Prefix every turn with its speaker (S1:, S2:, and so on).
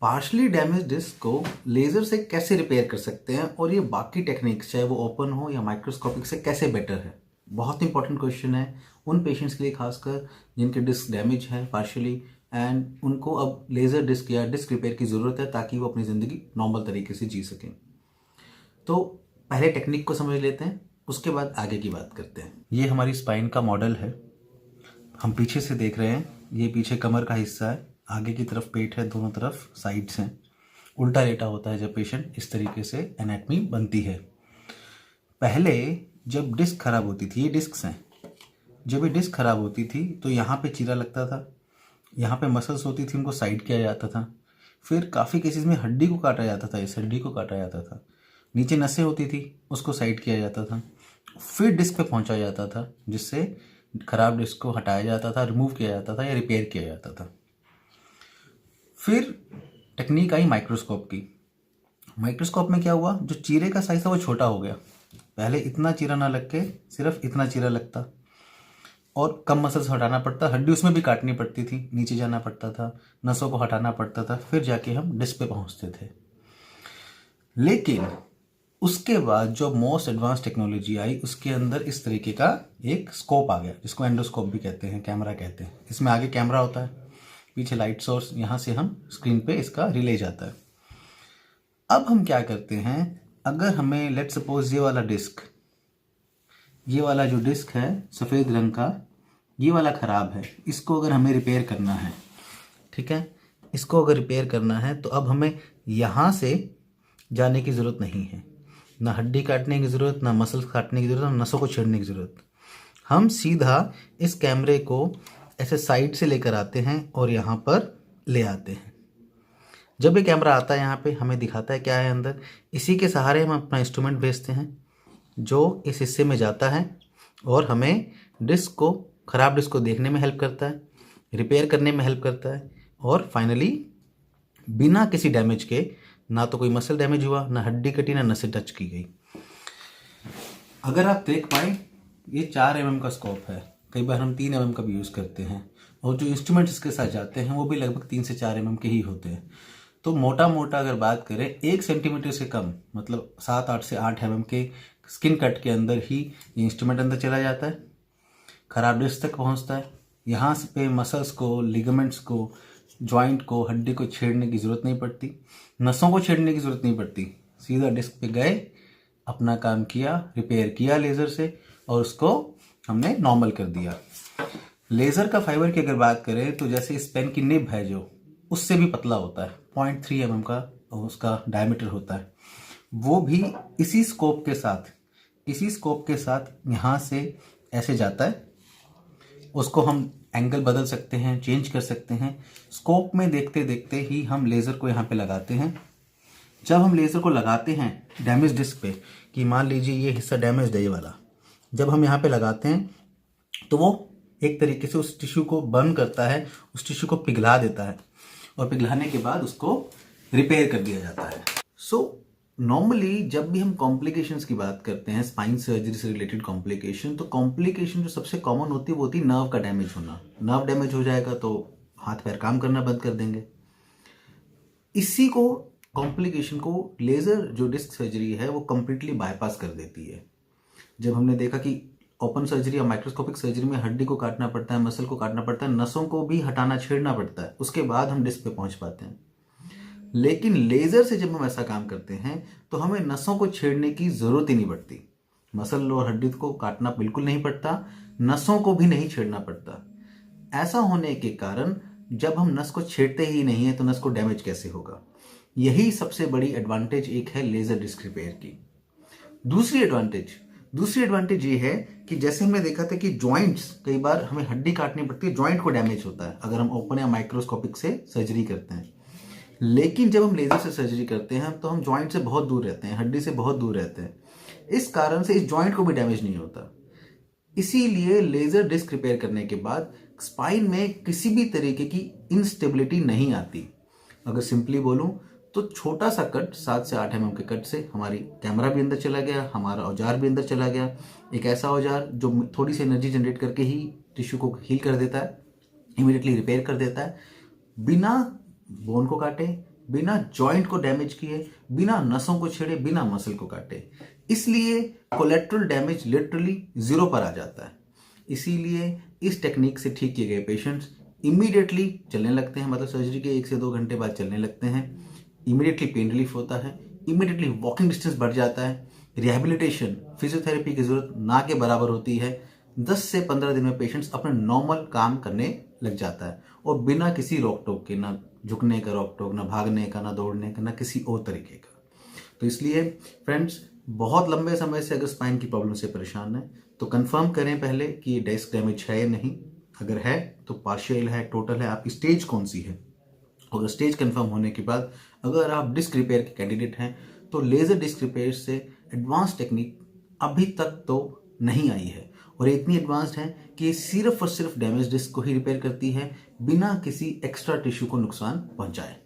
S1: Partially damage disc को laser से कैसे रिपेयर कर सकते हैं और ये बाकी टेक्निक्स चाहे वो ओपन हो या माइक्रोस्कोपिक से कैसे बेटर है। बहुत इंपॉर्टेंट क्वेश्चन है उन पेशेंट्स के लिए, खासकर जिनके डिस्क डैमेज है पार्शली एंड उनको अब लेज़र डिस्क या डिस्क रिपेयर की ज़रूरत है ताकि वो अपनी ज़िंदगी नॉर्मल तरीके से जी सकें। तो पहले टेक्निक को समझ लेते हैं, उसके बाद आगे की बात करते हैं। ये हमारी स्पाइन का मॉडल है, हम पीछे से देख रहे हैं। ये पीछे कमर का हिस्सा है, आगे की तरफ पेट है, दोनों तरफ साइड्स हैं। उल्टा लेटा होता है जब पेशेंट, इस तरीके से एनाटमी बनती है। पहले जब डिस्क खराब होती थी, ये डिस्क्स हैं, जब ये डिस्क खराब होती थी तो यहाँ पे चीरा लगता था, यहाँ पे मसल्स होती थी, उनको साइड किया जाता था। फिर काफ़ी केसेस में हड्डी को काटा जाता था, इस हड्डी को काटा जाता था। नीचे नसें होती थी, उसको साइड किया जाता था। फिर डिस्क पे पहुंचा जाता था, जिससे खराब डिस्क को हटाया जाता था, रिमूव किया जाता था या रिपेयर किया जाता था। फिर टेक्निक आई माइक्रोस्कोप की। माइक्रोस्कोप में क्या हुआ, जो चीरे का साइज था वो छोटा हो गया। पहले इतना चीरा ना लग के सिर्फ इतना चीरा लगता और कम मसल्स हटाना पड़ता, हड्डी उसमें भी काटनी पड़ती थी, नीचे जाना पड़ता था, नसों को हटाना पड़ता था, फिर जाके हम डिस्क पे पहुंचते थे। लेकिन उसके बाद जो मोस्ट एडवांस टेक्नोलॉजी आई, उसके अंदर इस तरीके का एक स्कोप आ गया, जिसको एंडोस्कोप भी कहते हैं, कैमरा कहते हैं। इसमें आगे कैमरा होता है, पीछे लाइट सोर्स, यहाँ से हम स्क्रीन पे इसका रिले जाता है। अब हम क्या करते हैं, अगर हमें लेट सपोज ये वाला डिस्क, ये वाला जो डिस्क है सफ़ेद रंग का, ये वाला ख़राब है, इसको अगर हमें रिपेयर करना है, ठीक है, इसको अगर रिपेयर करना है तो अब हमें यहाँ से जाने की ज़रूरत नहीं है, ना हड्डी काटने की ज़रूरत, ना मसल काटने की ज़रूरत, ना नसों को छेड़ने की ज़रूरत। हम सीधा इस कैमरे को ऐसे साइड से लेकर आते हैं और यहाँ पर ले आते हैं। जब ये कैमरा आता है यहाँ पे, हमें दिखाता है क्या है अंदर। इसी के सहारे हम अपना इंस्ट्रूमेंट भेजते हैं जो इस हिस्से में जाता है और हमें डिस्क को, ख़राब डिस्क को देखने में हेल्प करता है, रिपेयर करने में हेल्प करता है और फाइनली बिना किसी डैमेज के, ना तो कोई मसल डैमेज हुआ, ना हड्डी कटी, ना नसें टच की गई। अगर आप देख पाए, ये 4 mm का स्कोप है, कई बार हम 3 mm का भी यूज़ करते हैं, और जो इंस्ट्रूमेंट्स इसके साथ जाते हैं वो भी लगभग 3 से 4 mm के ही होते हैं। तो मोटा मोटा अगर बात करें, 1 सेंटीमीटर से कम, मतलब 7-8 से 8 mm के स्किन कट के अंदर ही ये इंस्ट्रूमेंट अंदर चला जाता है, खराब डिस्क तक पहुंचता है। यहाँ पे मसल्स को, लिगामेंट्स को, जॉइंट को, हड्डी को छेड़ने की ज़रूरत नहीं पड़ती, नसों को छेड़ने की ज़रूरत नहीं पड़ती। सीधा डिस्क पे गए, अपना काम किया, रिपेयर किया लेज़र से और उसको हमने नॉर्मल कर दिया। लेज़र का फाइबर की अगर बात करें तो जैसे इस पेन की निब है जो, उससे भी पतला होता है, 0.3 mm का उसका डायमीटर होता है। वो भी इसी स्कोप के साथ यहाँ से ऐसे जाता है। उसको हम एंगल बदल सकते हैं, चेंज कर सकते हैं। स्कोप में देखते देखते ही हम लेज़र को यहाँ पे लगाते हैं। जब हम लेज़र को लगाते हैं डैमेज डिस्क पे, कि मान लीजिए ये हिस्सा डैमेज है, ये वाला, जब हम यहाँ पे लगाते हैं तो वो एक तरीके से उस टिश्यू को बर्न करता है, उस टिश्यू को पिघला देता है और पिघलाने के बाद उसको रिपेयर कर दिया जाता है। सो नॉर्मली जब भी हम कॉम्प्लिकेशंस की बात करते हैं, स्पाइन सर्जरी से रिलेटेड कॉम्प्लिकेशन, तो कॉम्प्लिकेशन जो सबसे कॉमन होती है वो होती है नर्व का डैमेज होना। नर्व डैमेज हो जाएगा तो हाथ पैर काम करना बंद कर देंगे। इसी को, कॉम्प्लिकेशन को, लेज़र जो डिस्क सर्जरी है वो कंप्लीटली बाईपास कर देती है। जब हमने देखा कि ओपन सर्जरी या माइक्रोस्कोपिक सर्जरी में हड्डी को काटना पड़ता है, मसल को काटना पड़ता है, नसों को भी हटाना, छेड़ना पड़ता है, उसके बाद हम डिस्क पे पहुंच पाते हैं। लेकिन लेज़र से जब हम ऐसा काम करते हैं तो हमें नसों को छेड़ने की ज़रूरत ही नहीं पड़ती, मसल और हड्डी को काटना बिल्कुल नहीं पड़ता, नसों को भी नहीं छेड़ना पड़ता। ऐसा होने के कारण जब हम नस को छेड़ते ही नहीं है तो नस को डैमेज कैसे होगा। यही सबसे बड़ी एडवांटेज एक है लेज़र डिस्क रिपेयर की। दूसरी एडवांटेज ये है कि जैसे हमने देखा था कि जॉइंट्स, कई बार हमें हड्डी काटनी पड़ती है, जॉइंट को डैमेज होता है अगर हम ओपन या माइक्रोस्कोपिक से सर्जरी करते हैं। लेकिन जब हम लेज़र से सर्जरी करते हैं तो हम जॉइंट से बहुत दूर रहते हैं, हड्डी से बहुत दूर रहते हैं, इस कारण से इस जॉइंट को भी डैमेज नहीं होता। इसीलिए लेज़र डिस्क रिपेयर करने के बाद स्पाइन में किसी भी तरीके की इंस्टेबिलिटी नहीं आती। अगर सिंपली बोलूं तो छोटा सा कट, 7 से 8 mm के कट से हमारी कैमरा भी अंदर चला गया, हमारा औजार भी अंदर चला गया। एक ऐसा औजार जो थोड़ी सी एनर्जी जनरेट करके ही टिश्यू को हील कर देता है, इमीडिएटली रिपेयर कर देता है, बिना बोन को काटे, बिना जॉइंट को डैमेज किए, बिना नसों को छेड़े, बिना मसल को काटे। इसलिए कोलेट्रल डैमेज लिटरली जीरो पर आ जाता है। इसीलिए इस टेक्निक से ठीक किए गए पेशेंट्स इमीडिएटली चलने लगते हैं, मतलब सर्जरी के 1 से 2 घंटे बाद चलने लगते हैं। इमीडिएटली पेन रिलीफ होता है, इमीडिएटली वॉकिंग डिस्टेंस बढ़ जाता है। रिहैबिलिटेशन फिजियोथेरेपी की जरूरत ना के बराबर होती है। 10 से 15 दिन में पेशेंट्स अपने नॉर्मल काम करने लग जाता है, और बिना किसी रोक टोक के, ना झुकने का रोक टोक, ना भागने का, ना दौड़ने का, ना किसी और तरीके का। तो इसलिए फ्रेंड्स, बहुत लंबे समय से अगर स्पाइन की प्रॉब्लम से परेशान है तो कंफर्म करें पहले कि ये डिस्क डैमेज है या नहीं। अगर है तो पार्शियल है, टोटल है, आपकी स्टेज कौन सी है। और स्टेज कंफर्म होने के बाद अगर आप डिस्क रिपेयर के कैंडिडेट हैं तो लेजर डिस्क रिपेयर से एडवांस टेक्निक अभी तक तो नहीं आई है, और ये इतनी एडवांस्ड है कि ये सिर्फ और सिर्फ डैमेज डिस्क को ही रिपेयर करती है, बिना किसी एक्स्ट्रा टिश्यू को नुकसान पहुंचाए।